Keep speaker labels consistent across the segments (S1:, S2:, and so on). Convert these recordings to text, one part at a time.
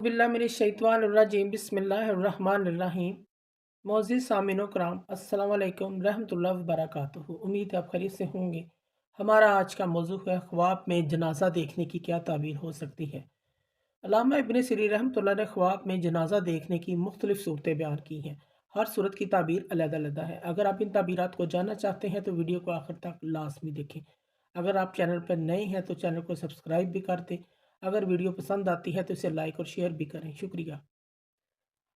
S1: बिल्लामिनश्शैतानिर्रजीम बिस्मिल्लाहिर्रहमानिर्रहीम। मोअज़्ज़िज़ सामिनो कराम, अस्सलामु अलैकुम रहमतुल्लाहि व बरकातुहू। उम्मीद है आप खैरियत से होंगे। हमारा आज का मौजू है ख्वाब में जनाजा देखने की क्या ताबीर हो सकती है। अल्लामा इब्न सिरी रहमतुल्लाह ने ख्वाब में जनाजा देखने की मुख्तलिफ सूरतें बयान की हैं। हर सूरत की ताबीर अलग-अलग है। अगर आप इन ताबीरात को जानना चाहते हैं तो वीडियो को आखिर तक लाज़मी देखें। अगर आप चैनल पर नए हैं तो चैनल को सब्सक्राइब भी कर दें। अगर वीडियो पसंद आती है तो इसे लाइक और शेयर भी करें, शुक्रिया।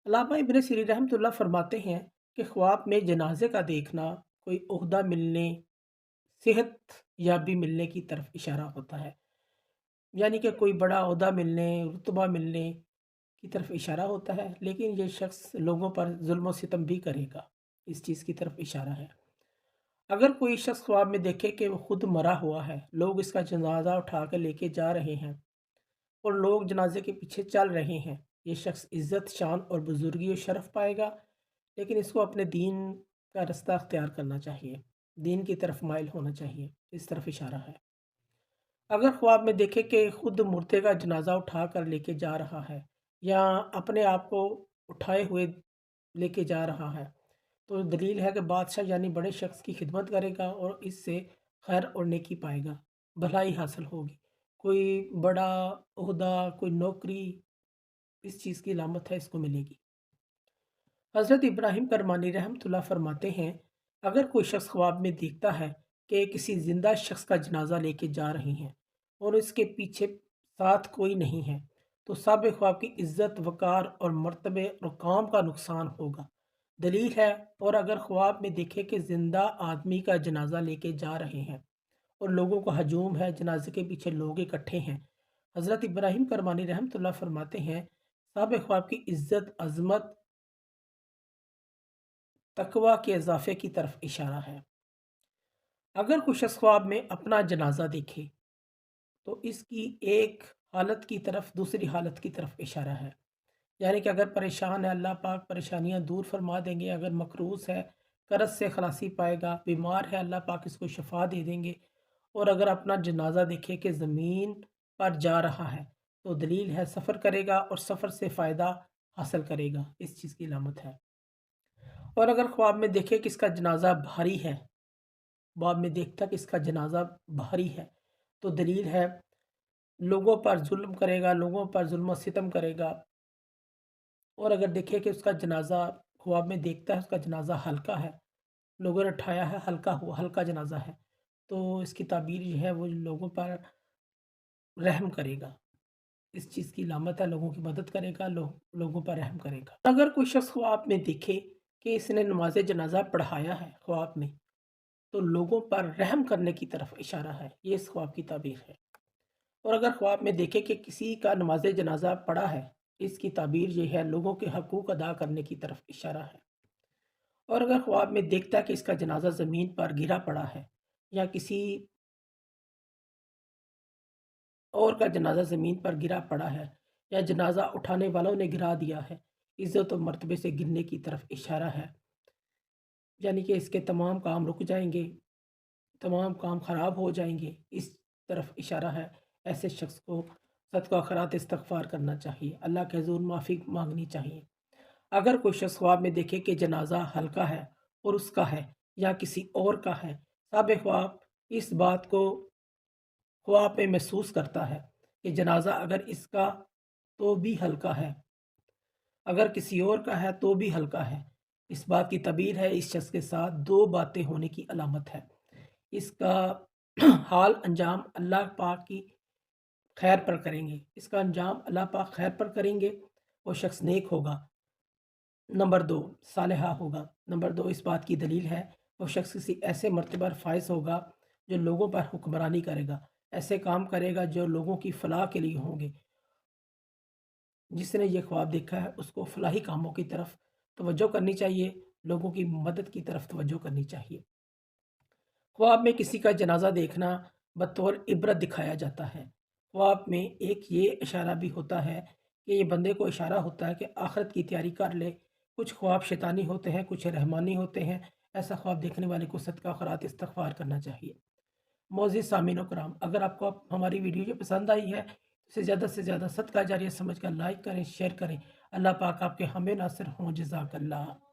S1: अल्लामा इब्न सिरी रहमतुल्लाह फरमाते हैं कि ख्वाब में जनाजे का देखना कोई ओहदा मिलने, सेहत याबी मिलने की तरफ इशारा होता है। यानी कि कोई बड़ा ओहदा मिलने, रुतबा मिलने की तरफ इशारा होता है, लेकिन ये शख्स लोगों पर जुल्म और सितम भी करेगा, इस चीज़ की तरफ इशारा है। अगर कोई शख्स ख्वाब में देखे कि वो खुद मरा हुआ है, लोग इसका जनाजा उठा कर लेके जा रहे हैं और लोग जनाजे के पीछे चल रहे हैं, ये शख्स इज़्ज़त, शान और बुज़ुर्गी और शरफ़ पाएगा, लेकिन इसको अपने दीन का रास्ता अख्तियार करना चाहिए, दीन की तरफ माइल होना चाहिए, इस तरफ इशारा है। अगर ख्वाब में देखे कि खुद मुर्दे का जनाजा उठा कर लेके जा रहा है या अपने आप को उठाए हुए लेके जा रहा है, तो दलील है कि बादशाह यानी बड़े शख्स की खिदमत करेगा और इससे खैर और नेकी पाएगा, भलाई हासिल होगी। कोई बड़ा ओहदा, कोई नौकरी, इस चीज़ की अलामत है, इसको मिलेगी। हज़रत इब्राहीम करमानी रहमतुल्लाह फरमाते हैं, अगर कोई शख्स ख्वाब में देखता है कि किसी ज़िंदा शख्स का जनाजा लेके जा रहे हैं और इसके पीछे साथ कोई नहीं है, तो साहिब ख्वाब की इज़्ज़त, वक़ार और मर्तबे और काम का नुकसान होगा। दलील है, और अगर ख्वाब में देखे कि ज़िंदा आदमी का जनाजा लेके जा रहे हैं और लोगों का हजूम है, जनाजे के पीछे लोग इकट्ठे हैं। हज़रत इब्राहीम करमानी रहमतुल्लाह फरमाते हैं, साहिब ख्वाब की इज़्ज़त, अज़मत, तकवा के इजाफे की तरफ इशारा है। अगर कोई शख्स ख्वाब में अपना जनाजा देखे तो इसकी एक हालत की तरफ, दूसरी हालत की तरफ इशारा है। यानी कि अगर परेशान है, अल्लाह पाक परेशानियां दूर फरमा देंगे। अगर मकरूज़ है, कर्ज से खलासी पाएगा। बीमार है, अल्लाह पाक इसको शफा दे देंगे। और अगर अपना जनाजा देखे कि ज़मीन पर जा रहा है, तो दलील है सफ़र करेगा और सफ़र से फ़ायदा हासिल करेगा, इस चीज़ की अलामत है। और अगर ख्वाब में देखे कि इसका जनाजा भारी है, ख्वाब में देखता कि इसका जनाजा भारी है, तो दलील है लोगों पर जुल्म करेगा, लोगों पर जुल्म सितम करेगा। और अगर देखे कि उसका जनाजा, ख्वाब में देखता है उसका जनाजा हल्का है, लोगों ने उठाया है, हल्का हुआ, हल्का जनाजा है, तो इसकी ताबीर जो है वो लोगों पर रहम करेगा, इस चीज़ की अलामत है, लोगों की मदद करेगा, लोगों पर रहम करेगा। अगर कोई शख्स ख्वाब में देखे कि इसने नमाज जनाजा पढ़ाया है ख्वाब में, तो लोगों पर रहम करने की तरफ इशारा है, ये इस ख्वाब की ताबीर है। और अगर ख्वाब में देखे कि किसी का नमाज जनाजा पढ़ा है, इसकी ताबीर ये है लोगों के हकूक़ अदा करने की तरफ इशारा है। और अगर ख्वाब में देखता है कि इसका जनाजा ज़मीन पर गिरा पड़ा है या किसी और का जनाजा ज़मीन पर गिरा पड़ा है या जनाजा उठाने वालों ने गिरा दिया है, इज़्ज़त और मर्तबे से गिरने की तरफ इशारा है। यानी कि इसके तमाम काम रुक जाएँगे, तमाम काम ख़राब हो जाएँगे, इस तरफ इशारा है। ऐसे शख्स को सदका खैरात इस्तिग़फ़ार करना चाहिए, अल्लाह के हुज़ूर माफ़ी माँगनी चाहिए। अगर कोई शख्स ख्वाब में देखे कि जनाजा हल्का है और उसका है या किसी और का है, साहिब ख्वाब इस बात को ख्वाब में महसूस करता है कि जनाजा अगर इसका तो भी हल्का है, अगर किसी और का है तो भी हल्का है। इस बात की तबीर है इस शख्स के साथ दो बातें होने की अलामत है। इसका हाल अंजाम अल्लाह पाक की खैर पर करेंगे, इसका अंजाम अल्लाह पाक खैर पर करेंगे। वो शख्स नेक होगा। नंबर 2 सालेहा होगा। नंबर 2 इस बात की दलील है वो शख्स किसी ऐसे मर्तबे पर फ़ाइज़ होगा जो लोगों पर हुक्मरानी करेगा, ऐसे काम करेगा जो लोगों की फ़लाह के लिए होंगे। जिसने ये ख्वाब देखा है उसको फलाही कामों की तरफ तवज्जो करनी चाहिए, लोगों की मदद की तरफ तवज्जो करनी चाहिए। ख्वाब में किसी का जनाजा देखना बतौर इबरत दिखाया जाता है। ख्वाब में एक ये इशारा भी होता है कि ये बंदे को इशारा होता है कि आखिरत की तैयारी कर ले। कुछ ख्वाब शैतानी होते हैं, कुछ रहमानी होते हैं। ऐसा ख्वाब देखने वाले को सदका खैरात इस्तिग़फ़ार करना चाहिए। मोअज़्ज़िज़ सामीन व कराम, अगर आपको हमारी वीडियो ये पसंद आई है, اسے زیادہ سے زیادہ صدقہ جاریہ سمجھ کر لائک کریں، شیئر کریں۔ اللہ پاک آپ کے ہمیں ناصر ہوں۔ جزاک اللہ۔